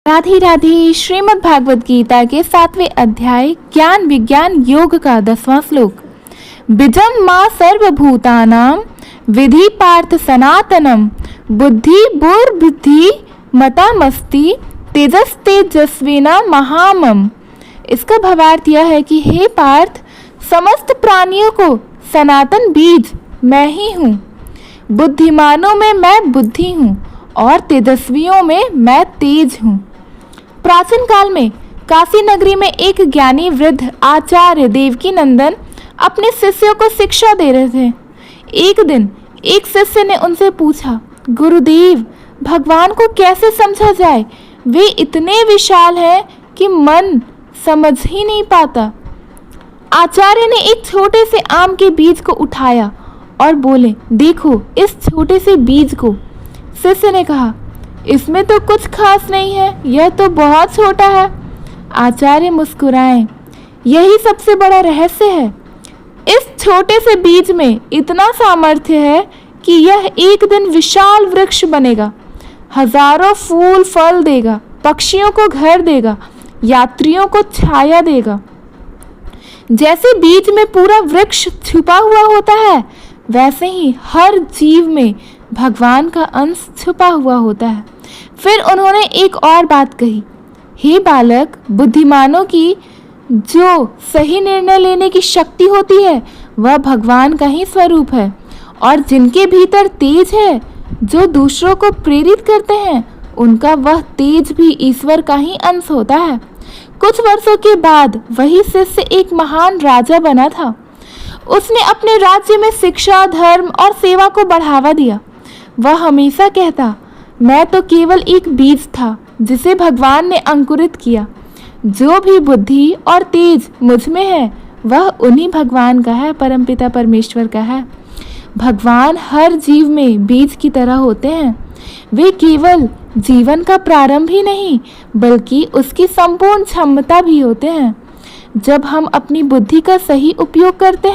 राधे राधे। श्रीमद् भागवत गीता के 7वें अध्याय ज्ञान विज्ञान योग का 10वां श्लोक। बिजम मां सर्वभूतानां विधि पार्थ सनातनम बुद्धि बुद्धि मतामस्ति तेजस तेजस्विना महामम। इसका भावार्थ यह है कि हे पार्थ, समस्त प्राणियों को सनातन बीज मैं ही हूँ। बुद्धिमानों में मैं बुद्धि हूँ और तेजस्वियों में मैं तेज हूँ। प्राचीन काल में काशी नगरी में एक ज्ञानी वृद्ध आचार्य देवकी नंदन अपने शिष्यों को शिक्षा दे रहे थे। एक दिन एक शिष्य ने उनसे पूछा, गुरुदेव, भगवान को कैसे समझा जाए? वे इतने विशाल हैं कि मन समझ ही नहीं पाता। आचार्य ने एक छोटे से आम के बीज को उठाया और बोले, देखो इस छोटे से बीज को। शिष्य ने कहा, इसमें तो कुछ खास नहीं है, यह तो बहुत छोटा है। आचार्य मुस्कुराए, यही सबसे बड़ा रहस्य है। इस छोटे से बीज में इतना सामर्थ्य है कि यह एक दिन विशाल वृक्ष बनेगा, हजारों फूल फल देगा, पक्षियों को घर देगा, यात्रियों को छाया देगा। जैसे बीज में पूरा वृक्ष छुपा हुआ होता है, वैसे ही हर जीव में भगवान का अंश छुपा हुआ होता है। फिर उन्होंने एक और बात कही, हे बालक, बुद्धिमानों की जो सही निर्णय लेने की शक्ति होती है वह भगवान का ही स्वरूप है, और जिनके भीतर तेज है, जो दूसरों को प्रेरित करते हैं, उनका वह तेज भी ईश्वर का ही अंश होता है। कुछ वर्षों के बाद वही शिष्य एक महान राजा बना था। उसने अपने राज्य में शिक्षा, धर्म और सेवा को बढ़ावा दिया। वह हमेशा कहता, मैं तो केवल एक बीज था जिसे भगवान ने अंकुरित किया। जो भी बुद्धि और तेज मुझ में है वह उन्हीं भगवान का है, परमपिता परमेश्वर का है। भगवान हर जीव में बीज की तरह होते हैं। वे केवल जीवन का प्रारंभ ही नहीं बल्कि उसकी संपूर्ण क्षमता भी होते हैं। जब हम अपनी बुद्धि का सही उपयोग करते हैं